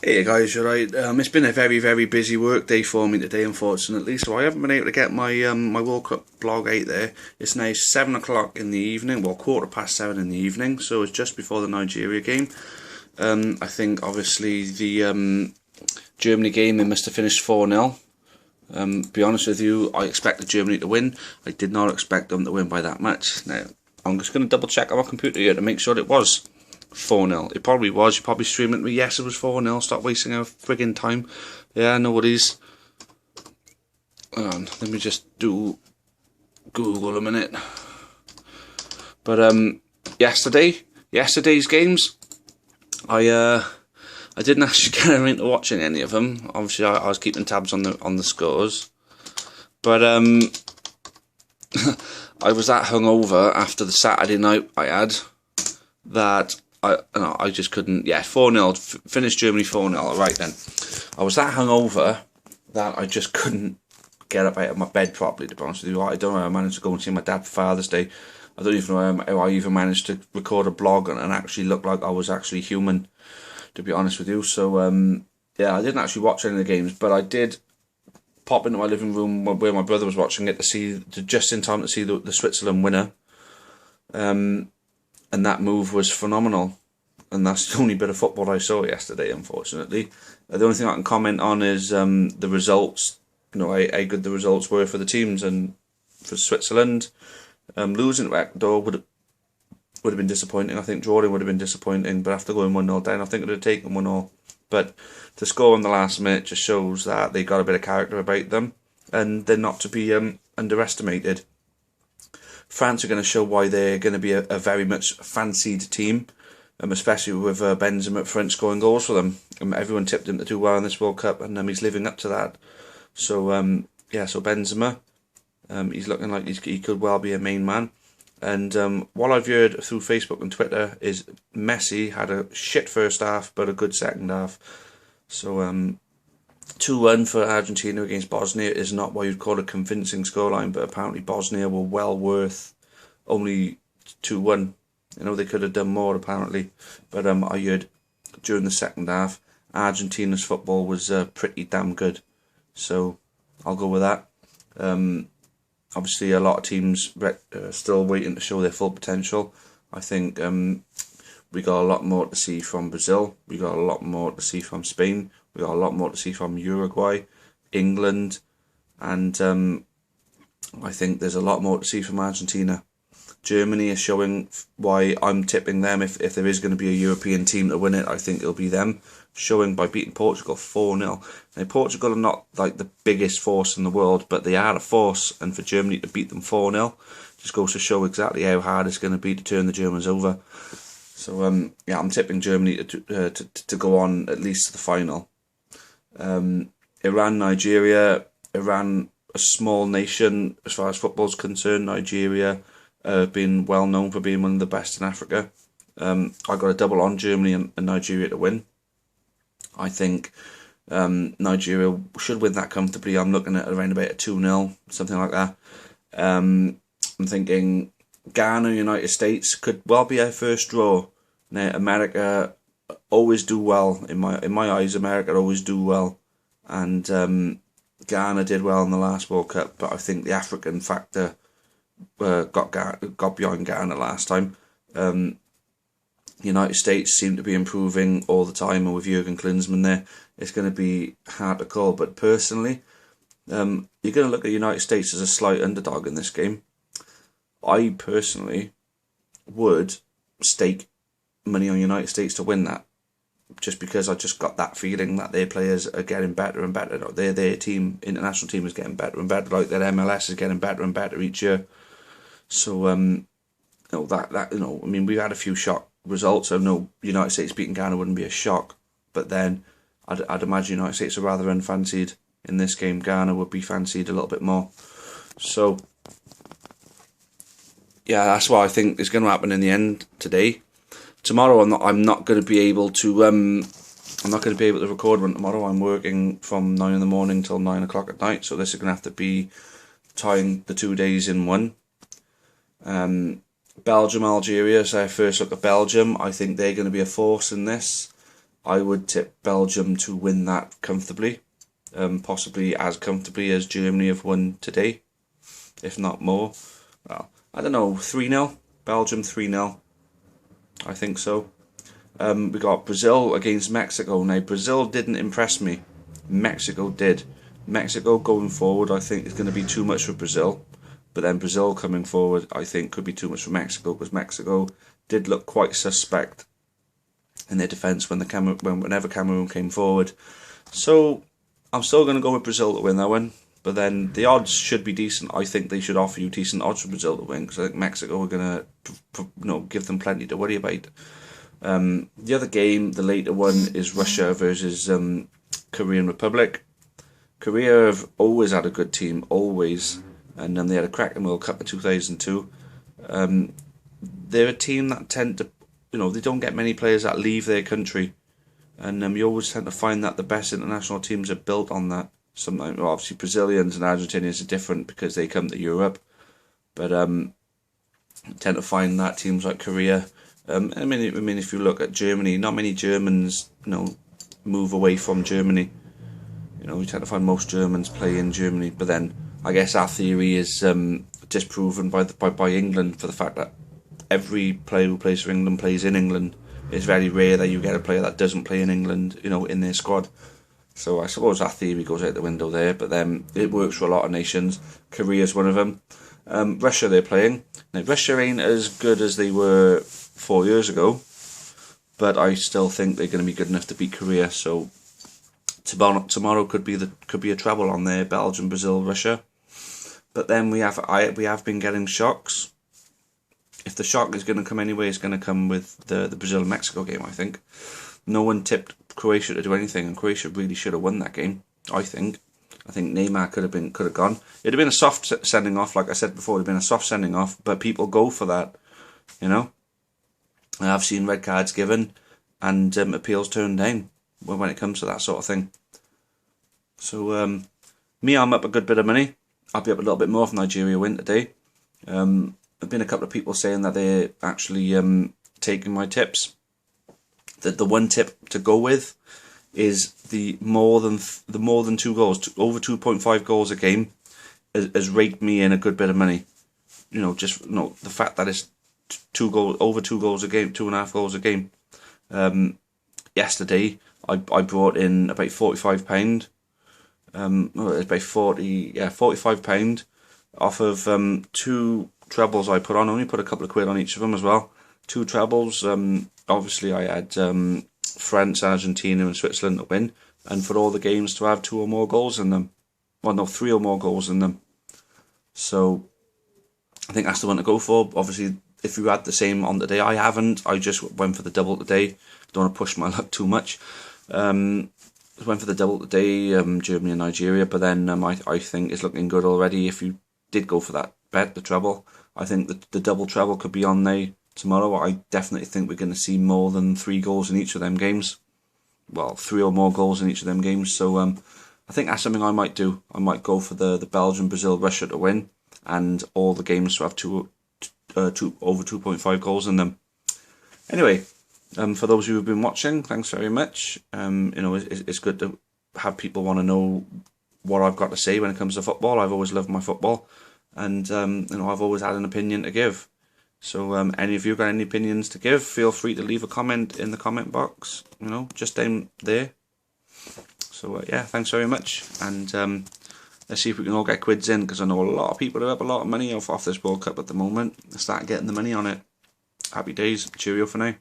Hey guys, you're right. It's been a very busy work day for me today, unfortunately. So I haven't been able to get my World Cup blog out there. It's now 7 o'clock in the evening, well, 7:15 in the evening. So it's just before the Nigeria game. I think obviously the Germany game, they must have finished 4-0. Be honest with you, I expected Germany to win. I did not expect them to win by that much. Now I'm just going to double check on my computer here to make sure it was 4-0. It probably was. You probably streamed it to me. Yes, it was 4-0. Stop wasting our friggin' time. Yeah, I know what it is. Hang on, let me just do Google a minute. But yesterday's games, I didn't actually get around to watching any of them. Obviously, I was keeping tabs on the scores. But I was that hungover after the Saturday night I had that I just couldn't. Yeah, 4-0. Finished Germany 4-0. Right then, I was that hungover that I just couldn't get up out of my bed properly. To be honest with you, I don't know how I managed to go and see my dad for Father's Day. I don't even know how I even managed to record a blog and actually look like I was actually human. To be honest with you, so yeah, I didn't actually watch any of the games, but I did pop into my living room where my brother was watching it just in time to see the Switzerland winner. And that move was phenomenal. And that's the only bit of football I saw yesterday, unfortunately. The only thing I can comment on is the results, how good the results were for the teams. And for Switzerland, losing to Ecuador would have been disappointing. I think drawing would have been disappointing. But after going 1-0 down, I think it would have taken 1-0. But to score in the last minute just shows that they got a bit of character about them. And they're not to be underestimated. France are going to show why they're going to be a very much fancied team, especially with Benzema up front scoring goals for them. Everyone tipped him to do well in this World Cup, and he's living up to that. So yeah, so Benzema, he's looking like he could well be a main man. And what I've heard through Facebook and Twitter is Messi had a shit first half, but a good second half. So 2-1 for Argentina against Bosnia is not what you'd call a convincing scoreline, but apparently Bosnia were well worth only 2-1. They could have done more apparently, but I heard during the second half Argentina's football was pretty damn good, so I'll go with that. Obviously a lot of teams still waiting to show their full potential. I think we got a lot more to see from Brazil, we got a lot more to see from Spain, we got a lot more to see from Uruguay, England, and I think there's a lot more to see from Argentina. Germany is showing why I'm tipping them. If there is going to be a European team to win it, I think it'll be them, showing by beating Portugal 4-0. Now, Portugal are not like the biggest force in the world, but they are a force, and for Germany to beat them 4-0 just goes to show exactly how hard it's going to be to turn the Germans over. So yeah, I'm tipping Germany to go on at least to the final. Iran, Nigeria. Iran, a small nation as far as football's concerned. Nigeria been well known for being one of the best in Africa. I got a double on Germany and Nigeria to win. I think Nigeria should win that comfortably. I'm looking at around about a 2-0, something like that. I'm thinking Ghana, United States could well be our first draw. Now, America always do well in my eyes. America always do well, and Ghana did well in the last World Cup. But I think the African factor got behind Ghana last time. United States seem to be improving all the time, and with Jurgen Klinsmann there, it's going to be hard to call. But personally, you're going to look at United States as a slight underdog in this game. I personally would stake money on United States to win that, just because I just got that feeling that their players are getting better and better. Their team, international team, is getting better and better. Like their MLS is getting better and better each year. So I mean, we've had a few shock results. I know United States beating Ghana wouldn't be a shock, but then I'd imagine United States are rather unfancied in this game. Ghana would be fancied a little bit more. So yeah, that's what I think is going to happen in the end today. Tomorrow, I'm not going to be able to record one tomorrow. I'm working from 9 in the morning till 9 o'clock at night, so this is going to have to be tying the 2 days in one. Belgium, Algeria. So I first look at Belgium. I think they're going to be a force in this. I would tip Belgium to win that comfortably, possibly as comfortably as Germany have won today, if not more. Well, I don't know, 3-0? Belgium 3-0. I think so. We got Brazil against Mexico. Now, Brazil didn't impress me. Mexico did. Mexico going forward, I think, is going to be too much for Brazil. But then Brazil coming forward, I think, could be too much for Mexico, because Mexico did look quite suspect in their defence whenever Cameroon came forward. So I'm still going to go with Brazil to win that one. But then the odds should be decent. I think they should offer you decent odds for Brazil to win, because I think Mexico are going to give them plenty to worry about. The other game, the later one, is Russia versus Korean Republic. Korea have always had a good team, always. And then they had a cracking World Cup in 2002. They're a team that tend to, they don't get many players that leave their country. And you always tend to find that the best international teams are built on that. Sometimes, well, obviously Brazilians and Argentinians are different because they come to Europe. But you tend to find that teams like Korea. I mean, if you look at Germany, not many Germans, move away from Germany. You tend to find most Germans play in Germany. But then, I guess our theory is disproven by England, for the fact that every player who plays for England plays in England. It's very rare that you get a player that doesn't play in England, in their squad. So I suppose that theory goes out the window there. But then it works for a lot of nations. Korea's one of them. Russia, they're playing. Now, Russia ain't as good as they were 4 years ago, but I still think they're going to be good enough to beat Korea. So tomorrow could be a treble on there: Belgium, Brazil, Russia. But then we have been getting shocks. If the shock is going to come anyway, it's going to come with the Brazil and Mexico game. I think no one tipped Croatia to do anything, and Croatia really should have won that game. I think Neymar could have gone. It'd have been a soft sending off, like I said before. It'd have been a soft sending off, but people go for that, I've seen red cards given and appeals turned down when it comes to that sort of thing. So I'm up a good bit of money. I'll be up a little bit more if Nigeria win today. There've been a couple of people saying that they're actually taking my tips. That the one tip to go with is the more than 2 goals, over 2.5 goals a game, has raked me in a good bit of money. The fact that it's over 2 goals a game, 2.5 goals a game. Yesterday I brought in about £45. It's about £45 off of 2 trebles I put on. I only put a couple of quid on each of them as well. 2 trebles. Obviously I had France, Argentina and Switzerland to win, and for all the games to have 2 or more goals in them. Well, no, 3 or more goals in them. So I think that's the one to go for. Obviously, if you had the same on today, I haven't. I just went for the double today. Don't want to push my luck too much. Went for the double today, Germany and Nigeria, but then I think it's looking good already. If you did go for that bet, the treble, I think the double treble could be on there tomorrow. I definitely think we're going to see more than 3 goals in each of them games. Well, 3 or more goals in each of them games. So I think that's something I might do. I might go for the Belgium, Brazil, Russia to win, and all the games to have over 2.5 goals in them. Anyway, for those who have been watching, thanks very much. It's good to have people want to know what I've got to say when it comes to football. I've always loved my football, and I've always had an opinion to give. So any of you got any opinions to give, feel free to leave a comment in the comment box, just down there. So thanks very much, and let's see if we can all get quids in, because I know a lot of people who have a lot of money off this World Cup at the moment. Start getting the money on it. Happy days. Cheerio for now.